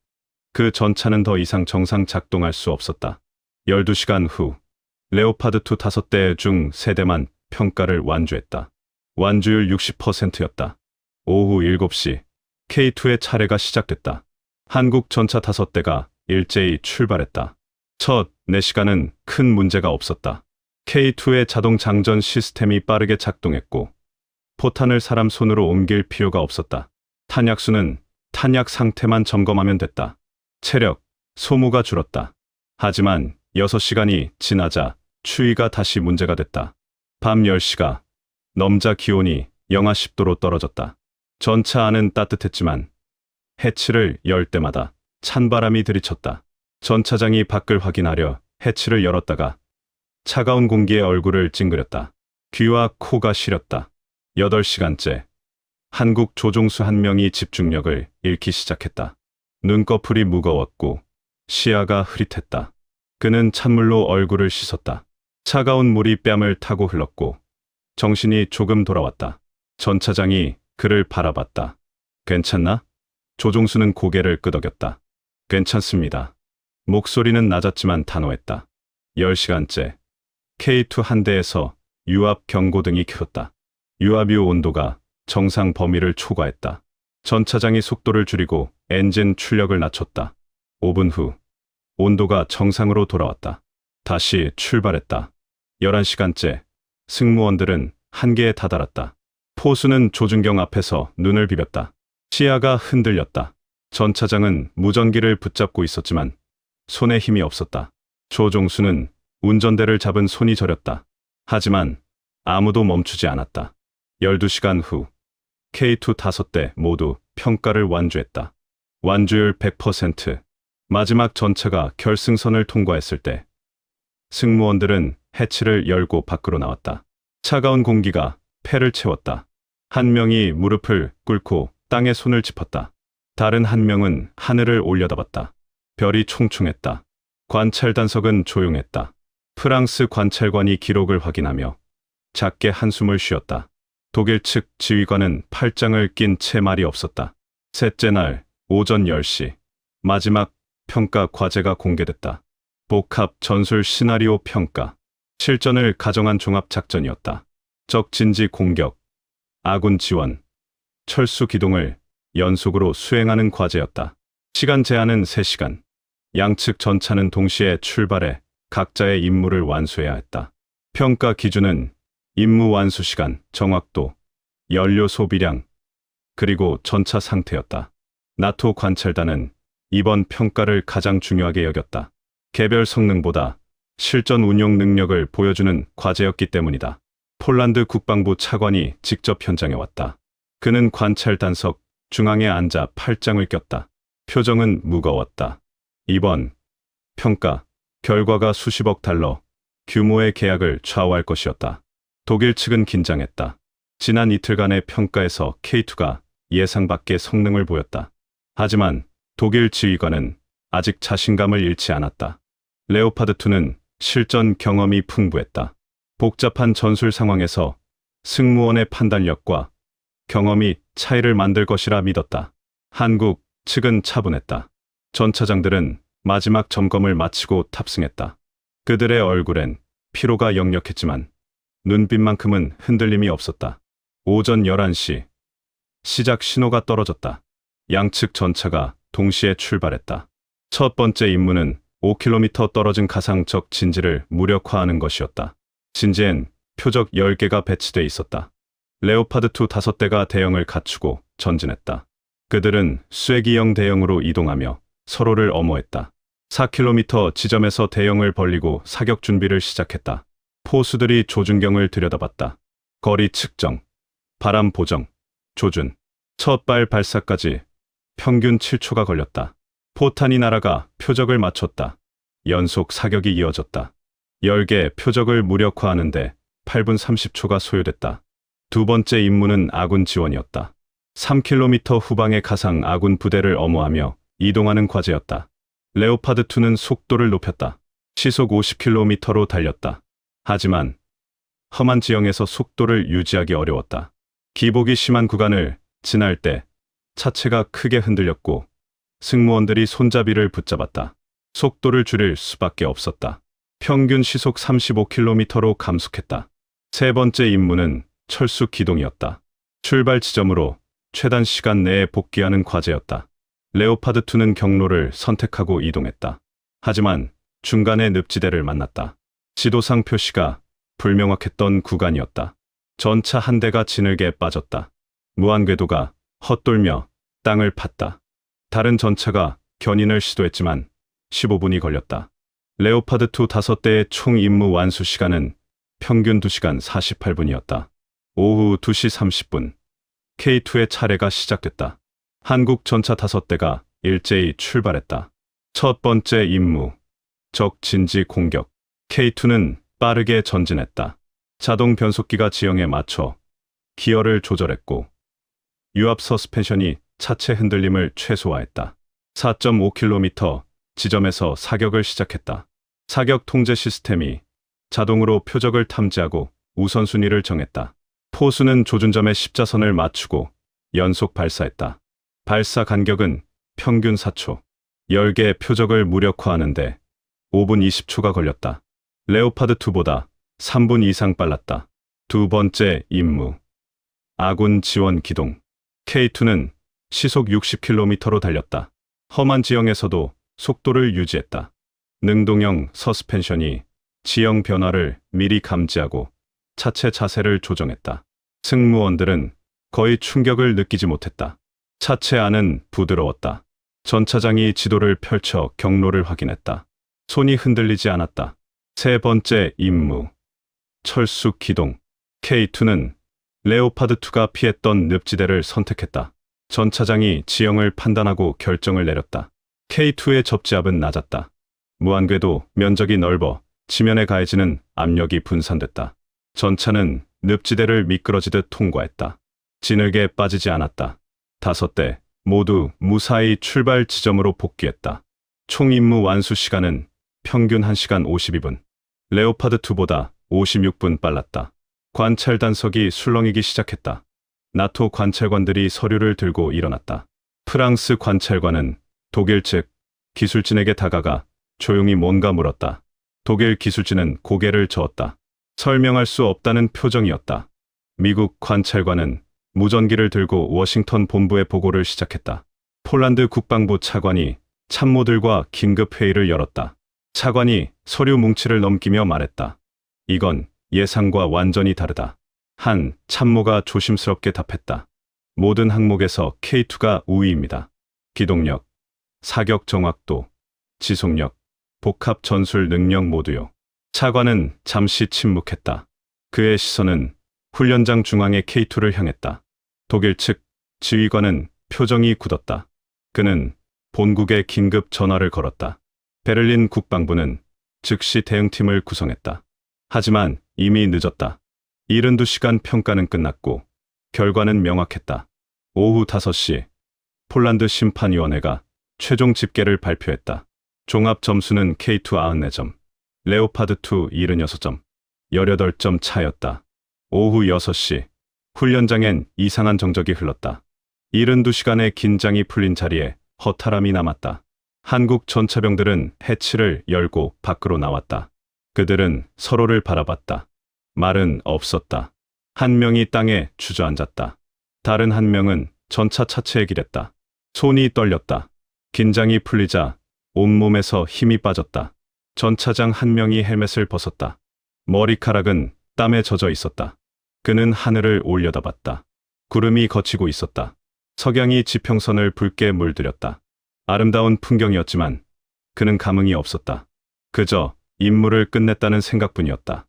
그 전차는 더 이상 정상 작동할 수 없었다. 12시간 후 레오파드2 5대 중 3대만 평가를 완주했다. 완주율 60%였다. 오후 7시 K2의 차례가 시작됐다. 한국 전차 5대가 일제히 출발했다. 첫 4시간은 큰 문제가 없었다. K2의 자동 장전 시스템이 빠르게 작동했고 포탄을 사람 손으로 옮길 필요가 없었다. 탄약수는 탄약 상태만 점검하면 됐다. 체력, 소모가 줄었다. 하지만 6시간이 지나자 추위가 다시 문제가 됐다. 밤 10시가 넘자 기온이 영하 10도로 떨어졌다. 전차 안은 따뜻했지만 해치를 열 때마다 찬바람이 들이쳤다. 전차장이 밖을 확인하려 해치를 열었다가 차가운 공기에 얼굴을 찡그렸다. 귀와 코가 시렸다. 8시간째 한국 조종수 한 명이 집중력을 잃기 시작했다. 눈꺼풀이 무거웠고 시야가 흐릿했다. 그는 찬물로 얼굴을 씻었다. 차가운 물이 뺨을 타고 흘렀고 정신이 조금 돌아왔다. 전차장이 그를 바라봤다. 괜찮나? 조종수는 고개를 끄덕였다. 괜찮습니다. 목소리는 낮았지만 단호했다. 10시간째 K2 한 대에서 유압 경고등이 켰다. 유압유 온도가 정상 범위를 초과했다. 전차장이 속도를 줄이고 엔진 출력을 낮췄다. 5분 후 온도가 정상으로 돌아왔다. 다시 출발했다. 11시간째 승무원들은 한계에 다다랐다. 포수는 조준경 앞에서 눈을 비볐다. 시야가 흔들렸다. 전차장은 무전기를 붙잡고 있었지만 손에 힘이 없었다. 조종수는 운전대를 잡은 손이 저렸다. 하지만 아무도 멈추지 않았다. 12시간 후 K2 5대 모두 평가를 완주했다. 완주율 100%. 마지막 전차가 결승선을 통과했을 때 승무원들은 해치를 열고 밖으로 나왔다. 차가운 공기가 폐를 채웠다. 한 명이 무릎을 꿇고 땅에 손을 짚었다. 다른 한 명은 하늘을 올려다봤다. 별이 총총했다. 관찰 단석은 조용했다. 프랑스 관찰관이 기록을 확인하며 작게 한숨을 쉬었다. 독일 측 지휘관은 팔짱을 낀 채 말이 없었다. 셋째 날 오전 10시 마지막 평가 과제가 공개됐다. 복합 전술 시나리오 평가. 실전을 가정한 종합작전이었다. 적 진지 공격, 아군 지원, 철수 기동을 연속으로 수행하는 과제였다. 시간 제한은 3시간. 양측 전차는 동시에 출발해 각자의 임무를 완수해야 했다. 평가 기준은 임무 완수 시간, 정확도, 연료 소비량, 그리고 전차 상태였다. 나토 관찰단은 이번 평가를 가장 중요하게 여겼다. 개별 성능보다 실전 운용 능력을 보여주는 과제였기 때문이다. 폴란드 국방부 차관이 직접 현장에 왔다. 그는 관찰 단석 중앙에 앉아 팔짱을 꼈다. 표정은 무거웠다. 이번 평가 결과가 수십억 달러 규모의 계약을 좌우할 것이었다. 독일 측은 긴장했다. 지난 이틀간의 평가에서 K2가 예상 밖의 성능을 보였다. 하지만 독일 지휘관은 아직 자신감을 잃지 않았다. 레오파드2는 실전 경험이 풍부했다. 복잡한 전술 상황에서 승무원의 판단력과 경험이 차이를 만들 것이라 믿었다. 한국 측은 차분했다. 전차장들은 마지막 점검을 마치고 탑승했다. 그들의 얼굴엔 피로가 역력했지만 눈빛만큼은 흔들림이 없었다. 오전 11시 시작 신호가 떨어졌다. 양측 전차가 동시에 출발했다. 첫 번째 임무는 5km 떨어진 가상적 진지를 무력화하는 것이었다. 진지엔 표적 10개가 배치돼 있었다. 레오파드2 5대가 대형을 갖추고 전진했다. 그들은 쐐기형 대형으로 이동하며 서로를 엄호했다. 4km 지점에서 대형을 벌리고 사격 준비를 시작했다. 포수들이 조준경을 들여다봤다. 거리 측정, 바람 보정, 조준, 첫 발 발사까지 평균 7초가 걸렸다. 포탄이 날아가 표적을 맞췄다. 연속 사격이 이어졌다. 10개 표적을 무력화하는데 8분 30초가 소요됐다. 두 번째 임무는 아군 지원이었다. 3km 후방의 가상 아군 부대를 엄호하며 이동하는 과제였다. 레오파드2는 속도를 높였다. 시속 50km로 달렸다. 하지만 험한 지형에서 속도를 유지하기 어려웠다. 기복이 심한 구간을 지날 때 차체가 크게 흔들렸고 승무원들이 손잡이를 붙잡았다. 속도를 줄일 수밖에 없었다. 평균 시속 35km로 감속했다. 세 번째 임무는 철수 기동이었다. 출발 지점으로 최단 시간 내에 복귀하는 과제였다. 레오파드2는 경로를 선택하고 이동했다. 하지만 중간에 늪지대를 만났다. 지도상 표시가 불명확했던 구간이었다. 전차 한 대가 진흙에 빠졌다. 무한궤도가 헛돌며 땅을 팠다. 다른 전차가 견인을 시도했지만 15분이 걸렸다. 레오파드2 5대의 총 임무 완수 시간은 평균 2시간 48분이었다. 오후 2시 30분, K2의 차례가 시작됐다. 한국 전차 5대가 일제히 출발했다. 첫 번째 임무, 적 진지 공격. K2는 빠르게 전진했다. 자동 변속기가 지형에 맞춰 기어를 조절했고 유압 서스펜션이 차체 흔들림을 최소화했다. 4.5km 지점에서 사격을 시작했다. 사격 통제 시스템이 자동으로 표적을 탐지하고 우선순위를 정했다. 포수는 조준점에 십자선을 맞추고 연속 발사했다. 발사 간격은 평균 4초. 10개의 표적을 무력화하는데 5분 20초가 걸렸다. 레오파드2보다 3분 이상 빨랐다. 두 번째 임무, 아군 지원 기동. K2는 시속 60km로 달렸다. 험한 지형에서도 속도를 유지했다. 능동형 서스펜션이 지형 변화를 미리 감지하고 차체 자세를 조정했다. 승무원들은 거의 충격을 느끼지 못했다. 차체 안은 부드러웠다. 전차장이 지도를 펼쳐 경로를 확인했다. 손이 흔들리지 않았다. 세 번째 임무, 철수 기동. K2는 레오파드2가 피했던 늪지대를 선택했다. 전차장이 지형을 판단하고 결정을 내렸다. K2의 접지압은 낮았다. 무한궤도 면적이 넓어 지면에 가해지는 압력이 분산됐다. 전차는 늪지대를 미끄러지듯 통과했다. 진흙에 빠지지 않았다. 5대 모두 무사히 출발 지점으로 복귀했다. 총 임무 완수 시간은 평균 1시간 52분. 레오파드2보다 56분 빨랐다. 관찰 단석이 술렁이기 시작했다. 나토 관찰관들이 서류를 들고 일어났다. 프랑스 관찰관은 독일 측 기술진에게 다가가 조용히 뭔가 물었다. 독일 기술진은 고개를 저었다. 설명할 수 없다는 표정이었다. 미국 관찰관은 무전기를 들고 워싱턴 본부에 보고를 시작했다. 폴란드 국방부 차관이 참모들과 긴급 회의를 열었다. 차관이 서류 뭉치를 넘기며 말했다. 이건 예상과 완전히 다르다. 한 참모가 조심스럽게 답했다. 모든 항목에서 K2가 우위입니다. 기동력, 사격 정확도, 지속력, 복합 전술 능력 모두요. 차관은 잠시 침묵했다. 그의 시선은 훈련장 중앙의 K2를 향했다. 독일 측 지휘관은 표정이 굳었다. 그는 본국에 긴급 전화를 걸었다. 베를린 국방부는 즉시 대응팀을 구성했다. 하지만 이미 늦었다. 72시간 평가는 끝났고 결과는 명확했다. 오후 5시 폴란드 심판위원회가 최종 집계를 발표했다. 종합 점수는 K2 94점, 레오파드2 76점, 18점 차였다. 오후 6시 훈련장엔 이상한 정적이 흘렀다. 72시간의 긴장이 풀린 자리에 허탈함이 남았다. 한국 전차병들은 해치를 열고 밖으로 나왔다. 그들은 서로를 바라봤다. 말은 없었다. 한 명이 땅에 주저앉았다. 다른 한 명은 전차 차체에 기댔다. 손이 떨렸다. 긴장이 풀리자 온몸에서 힘이 빠졌다. 전차장 한 명이 헬멧을 벗었다. 머리카락은 땀에 젖어 있었다. 그는 하늘을 올려다봤다. 구름이 걷히고 있었다. 석양이 지평선을 붉게 물들였다. 아름다운 풍경이었지만 그는 감흥이 없었다. 그저 임무를 끝냈다는 생각뿐이었다.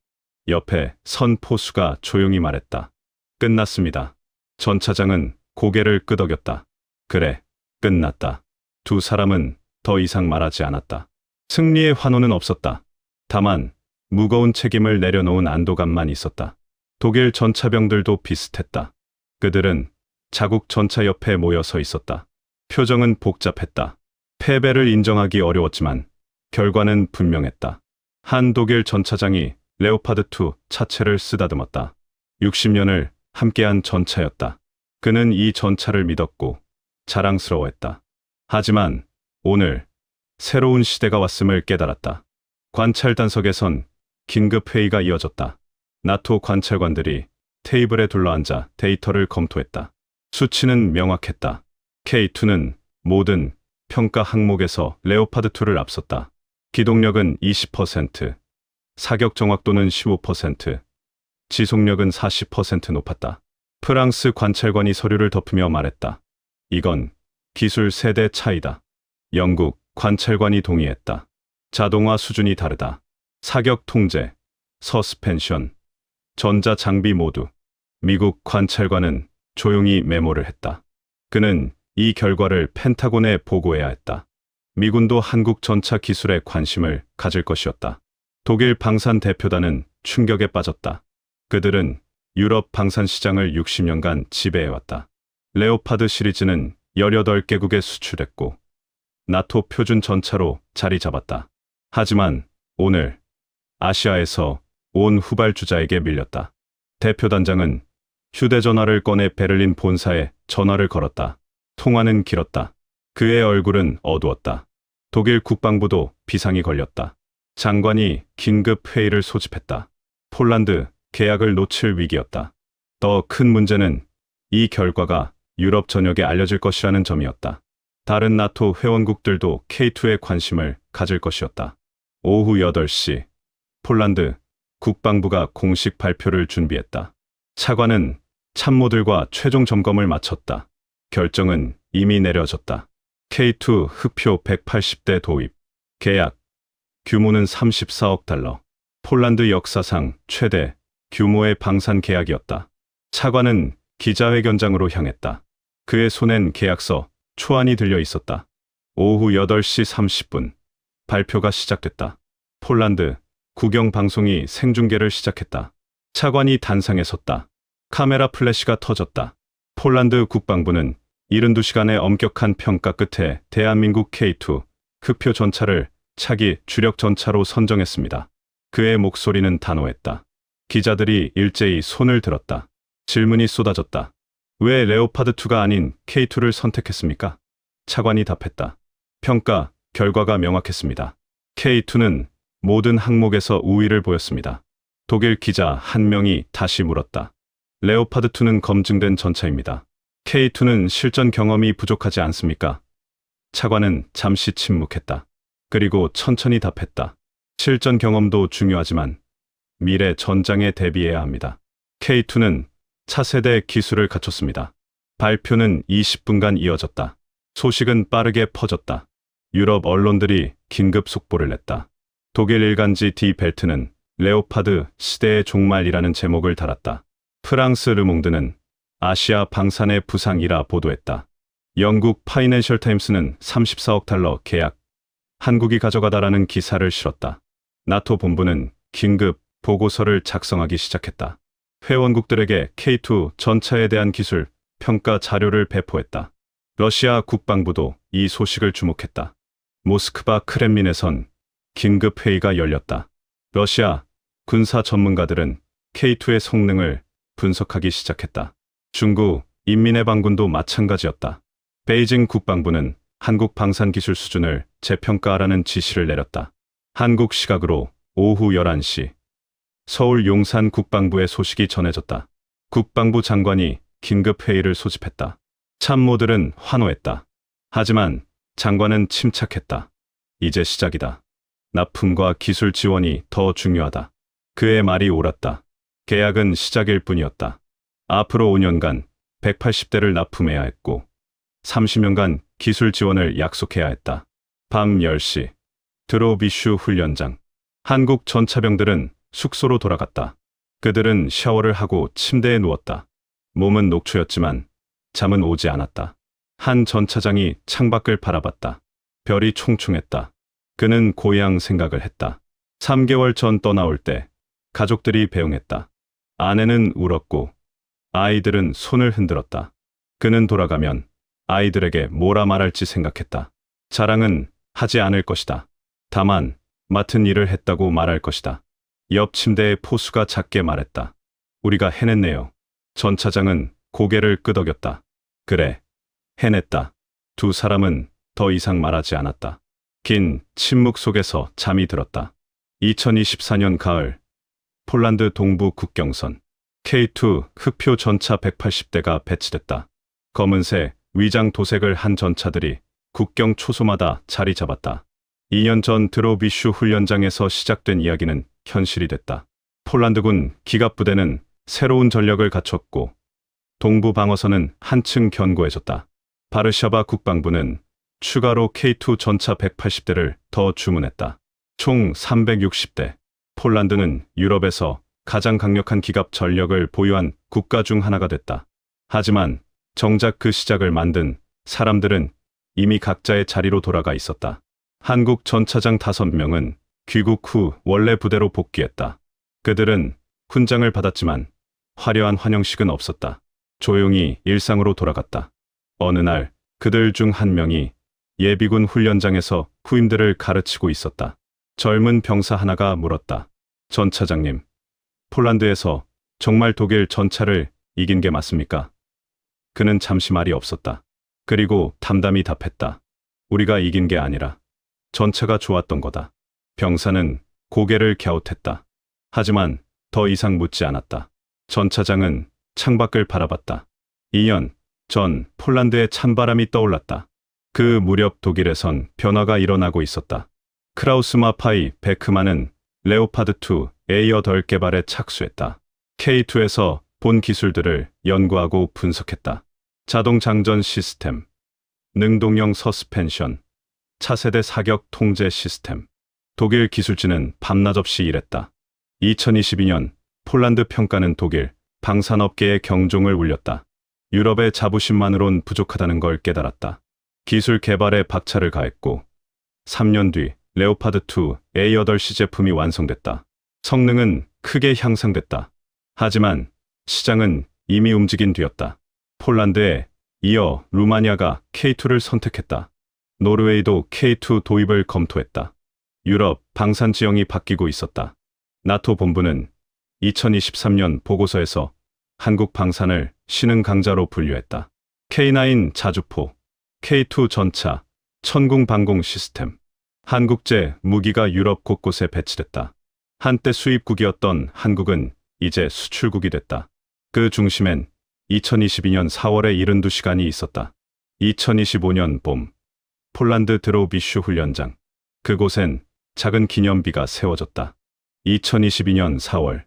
옆에 선 포수가 조용히 말했다. 끝났습니다. 전차장은 고개를 끄덕였다. 그래, 끝났다. 두 사람은 더 이상 말하지 않았다. 승리의 환호는 없었다. 다만 무거운 책임을 내려놓은 안도감만 있었다. 독일 전차병들도 비슷했다. 그들은 자국 전차 옆에 모여 서 있었다. 표정은 복잡했다. 패배를 인정하기 어려웠지만 결과는 분명했다. 한 독일 전차장이 레오파드2 차체를 쓰다듬었다. 60년을 함께한 전차였다. 그는 이 전차를 믿었고 자랑스러워했다. 하지만 오늘 새로운 시대가 왔음을 깨달았다. 관찰단석에선 긴급 회의가 이어졌다. 나토 관찰관들이 테이블에 둘러앉아 데이터를 검토했다. 수치는 명확했다. K2는 모든 평가 항목에서 레오파드2를 앞섰다. 기동력은 20%, 사격 정확도는 15%, 지속력은 40% 높았다. 프랑스 관찰관이 서류를 덮으며 말했다. 이건 기술 세대 차이다. 영국 관찰관이 동의했다. 자동화 수준이 다르다. 사격 통제, 서스펜션, 전자 장비 모두. 미국 관찰관은 조용히 메모를 했다. 그는 이 결과를 펜타곤에 보고해야 했다. 미군도 한국 전차 기술에 관심을 가질 것이었다. 독일 방산 대표단은 충격에 빠졌다. 그들은 유럽 방산 시장을 60년간 지배해왔다. 레오파드 시리즈는 18개국에 수출했고 나토 표준 전차로 자리 잡았다. 하지만 오늘 아시아에서 온 후발주자에게 밀렸다. 대표단장은 휴대전화를 꺼내 베를린 본사에 전화를 걸었다. 통화는 길었다. 그의 얼굴은 어두웠다. 독일 국방부도 비상이 걸렸다. 장관이 긴급 회의를 소집했다. 폴란드 계약을 놓칠 위기였다. 더 큰 문제는 이 결과가 유럽 전역에 알려질 것이라는 점이었다. 다른 나토 회원국들도 K2에 관심을 가질 것이었다. 오후 8시 폴란드 국방부가 공식 발표를 준비했다. 차관은 참모들과 최종 점검을 마쳤다. 결정은 이미 내려졌다. K2 흑표 180대 도입. 계약. 규모는 34억 달러. 폴란드 역사상 최대 규모의 방산 계약이었다. 차관은 기자회견장으로 향했다. 그의 손엔 계약서, 초안이 들려 있었다. 오후 8시 30분. 발표가 시작됐다. 폴란드 국영방송이 생중계를 시작했다. 차관이 단상에 섰다. 카메라 플래시가 터졌다. 폴란드 국방부는 72시간의 엄격한 평가 끝에 대한민국 K2 흑표 전차를 차기 주력 전차로 선정했습니다. 그의 목소리는 단호했다. 기자들이 일제히 손을 들었다. 질문이 쏟아졌다. 왜 레오파드2가 아닌 K2를 선택했습니까? 차관이 답했다. 평가 결과가 명확했습니다. K2는 모든 항목에서 우위를 보였습니다. 독일 기자 한 명이 다시 물었다. 레오파드2는 검증된 전차입니다. K2는 실전 경험이 부족하지 않습니까? 차관은 잠시 침묵했다. 그리고 천천히 답했다. 실전 경험도 중요하지만 미래 전장에 대비해야 합니다. K2는 차세대 기술을 갖췄습니다. 발표는 20분간 이어졌다. 소식은 빠르게 퍼졌다. 유럽 언론들이 긴급 속보를 냈다. 독일 일간지 디 벨트는 레오파드 시대의 종말이라는 제목을 달았다. 프랑스 르몽드는 아시아 방산의 부상이라 보도했다. 영국 파이낸셜 타임스는 34억 달러 계약, 한국이 가져가다라는 기사를 실었다. 나토 본부는 긴급 보고서를 작성하기 시작했다. 회원국들에게 K2 전차에 대한 기술 평가 자료를 배포했다. 러시아 국방부도 이 소식을 주목했다. 모스크바 크렘린에선 긴급 회의가 열렸다. 러시아 군사 전문가들은 K2의 성능을 분석하기 시작했다. 중국 인민해방군도 마찬가지였다. 베이징 국방부는 한국 방산기술 수준을 재평가하라는 지시를 내렸다. 한국 시각으로 오후 11시 서울 용산 국방부의 소식이 전해졌다. 국방부 장관이 긴급 회의를 소집했다. 참모들은 환호했다. 하지만 장관은 침착했다. 이제 시작이다. 납품과 기술 지원이 더 중요하다. 그의 말이 옳았다. 계약은 시작일 뿐이었다. 앞으로 5년간 180대를 납품해야 했고 30년간 기술 지원을 약속해야 했다. 밤 10시 드로비슈 훈련장. 한국 전차병들은 숙소로 돌아갔다. 그들은 샤워를 하고 침대에 누웠다. 몸은 녹초였지만 잠은 오지 않았다. 한 전차장이 창밖을 바라봤다. 별이 총총했다. 그는 고향 생각을 했다. 3개월 전 떠나올 때 가족들이 배웅했다. 아내는 울었고 아이들은 손을 흔들었다. 그는 돌아가면 아이들에게 뭐라 말할지 생각했다. 자랑은 하지 않을 것이다. 다만 맡은 일을 했다고 말할 것이다. 옆 침대의 포수가 작게 말했다. 우리가 해냈네요. 전차장은 고개를 끄덕였다. 그래, 해냈다. 두 사람은 더 이상 말하지 않았다. 긴 침묵 속에서 잠이 들었다. 2024년 가을, 폴란드 동부 국경선. K2 흑표 전차 180대가 배치됐다. 검은색 위장 도색을 한 전차들이 국경 초소마다 자리 잡았다. 2년 전 드로비슈 훈련장에서 시작된 이야기는 현실이 됐다. 폴란드군 기갑부대는 새로운 전력을 갖췄고 동부 방어선은 한층 견고해졌다. 바르샤바 국방부는 추가로 K2 전차 180대를 더 주문했다. 총 360대. 폴란드는 유럽에서 가장 강력한 기갑 전력을 보유한 국가 중 하나가 됐다. 하지만 정작 그 시작을 만든 사람들은 이미 각자의 자리로 돌아가 있었다. 한국 전차장 5명은 귀국 후 원래 부대로 복귀했다. 그들은 훈장을 받았지만 화려한 환영식은 없었다. 조용히 일상으로 돌아갔다. 어느 날 그들 중 한 명이 예비군 훈련장에서 후임들을 가르치고 있었다. 젊은 병사 하나가 물었다. 전차장님, 폴란드에서 정말 독일 전차를 이긴 게 맞습니까? 그는 잠시 말이 없었다. 그리고 담담히 답했다. 우리가 이긴 게 아니라 전차가 좋았던 거다. 병사는 고개를 갸웃했다. 하지만 더 이상 묻지 않았다. 전차장은 창밖을 바라봤다. 2년 전 폴란드에 찬바람이 떠올랐다. 그 무렵 독일에선 변화가 일어나고 있었다. 크라우스 마파이 베크만은 레오파드2 A8 개발에 착수했다. K2에서 본 기술들을 연구하고 분석했다. 자동 장전 시스템, 능동형 서스펜션, 차세대 사격 통제 시스템. 독일 기술진은 밤낮 없이 일했다. 2022년 폴란드 평가는 독일 방산업계의 경종을 울렸다. 유럽의 자부심만으론 부족하다는 걸 깨달았다. 기술 개발에 박차를 가했고 3년 뒤 레오파드2 A8C 제품이 완성됐다. 성능은 크게 향상됐다. 하지만 시장은 이미 움직인 뒤였다. 폴란드에 이어 루마니아가 K2를 선택했다. 노르웨이도 K2 도입을 검토했다. 유럽 방산 지형이 바뀌고 있었다. 나토 본부는 2023년 보고서에서 한국 방산을 신흥 강자로 분류했다. K9 자주포, K2 전차, 천궁 방공 시스템. 한국제 무기가 유럽 곳곳에 배치됐다. 한때 수입국이었던 한국은 이제 수출국이 됐다. 그 중심엔 2022년 4월에 72시간이 있었다. 2025년 봄, 폴란드 드로비슈 훈련장. 그곳엔 작은 기념비가 세워졌다. 2022년 4월,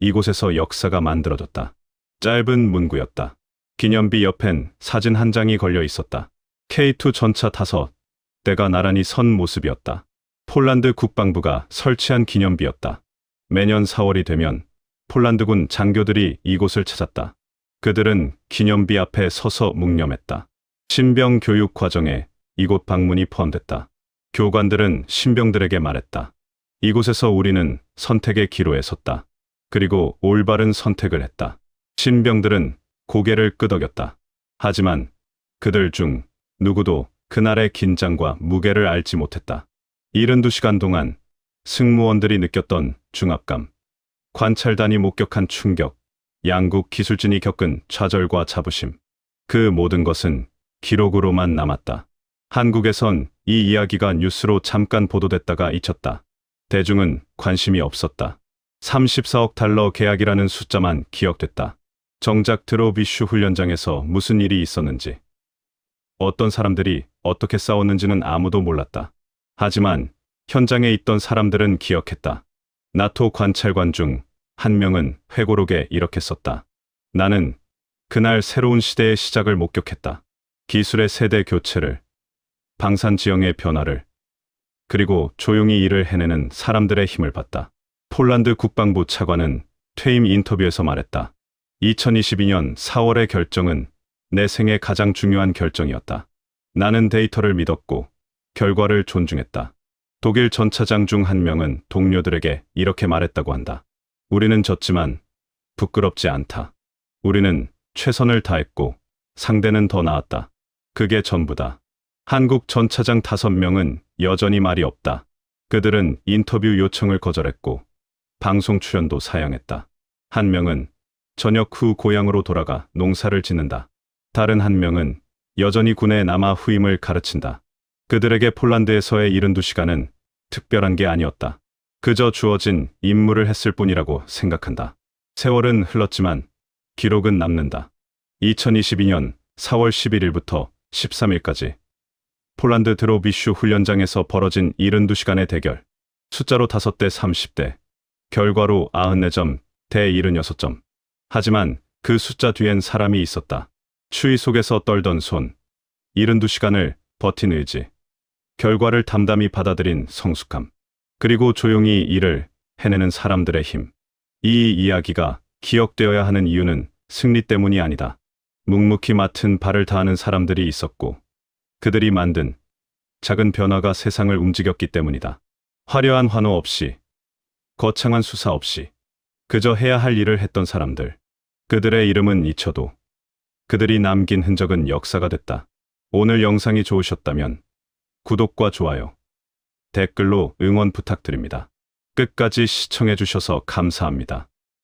이곳에서 역사가 만들어졌다. 짧은 문구였다. 기념비 옆엔 사진 한 장이 걸려 있었다. K2 전차 5대가 나란히 선 모습이었다. 폴란드 국방부가 설치한 기념비였다. 매년 4월이 되면 폴란드군 장교들이 이곳을 찾았다. 그들은 기념비 앞에 서서 묵념했다. 신병 교육 과정에 이곳 방문이 포함됐다. 교관들은 신병들에게 말했다. 이곳에서 우리는 선택의 기로에 섰다. 그리고 올바른 선택을 했다. 신병들은 고개를 끄덕였다. 하지만 그들 중 누구도 그날의 긴장과 무게를 알지 못했다. 72시간 동안 승무원들이 느꼈던 중압감, 관찰단이 목격한 충격, 양국 기술진이 겪은 좌절과 자부심. 그 모든 것은 기록으로만 남았다. 한국에선 이 이야기가 뉴스로 잠깐 보도됐다가 잊혔다. 대중은 관심이 없었다. 34억 달러 계약이라는 숫자만 기억됐다. 정작 드로비슈 훈련장에서 무슨 일이 있었는지, 어떤 사람들이 어떻게 싸웠는지는 아무도 몰랐다. 하지만 현장에 있던 사람들은 기억했다. 나토 관찰관 중 한 명은 회고록에 이렇게 썼다. 나는 그날 새로운 시대의 시작을 목격했다. 기술의 세대 교체를, 방산 지형의 변화를, 그리고 조용히 일을 해내는 사람들의 힘을 봤다. 폴란드 국방부 차관은 퇴임 인터뷰에서 말했다. 2022년 4월의 결정은 내 생애 가장 중요한 결정이었다. 나는 데이터를 믿었고 결과를 존중했다. 독일 전차장 중 한 명은 동료들에게 이렇게 말했다고 한다. 우리는 졌지만 부끄럽지 않다. 우리는 최선을 다했고 상대는 더 나았다. 그게 전부다. 한국 전차장 5명은 여전히 말이 없다. 그들은 인터뷰 요청을 거절했고 방송 출연도 사양했다. 한 명은 저녁 후 고향으로 돌아가 농사를 짓는다. 다른 한 명은 여전히 군에 남아 후임을 가르친다. 그들에게 폴란드에서의 72시간은 특별한 게 아니었다. 그저 주어진 임무를 했을 뿐이라고 생각한다. 세월은 흘렀지만 기록은 남는다. 2022년 4월 11일부터 13일까지 폴란드 드로비슈 훈련장에서 벌어진 72시간의 대결. 숫자로 5대 30대, 결과로 94점 대 76점. 하지만 그 숫자 뒤엔 사람이 있었다. 추위 속에서 떨던 손, 72시간을 버틴 의지, 결과를 담담히 받아들인 성숙함, 그리고 조용히 일을 해내는 사람들의 힘. 이 이야기가 기억되어야 하는 이유는 승리 때문이 아니다. 묵묵히 맡은 발을 다하는 사람들이 있었고 그들이 만든 작은 변화가 세상을 움직였기 때문이다. 화려한 환호 없이, 거창한 수사 없이 그저 해야 할 일을 했던 사람들. 그들의 이름은 잊혀도 그들이 남긴 흔적은 역사가 됐다. 오늘 영상이 좋으셨다면 구독과 좋아요, 댓글로 응원 부탁드립니다. 끝까지 시청해 주셔서 감사합니다.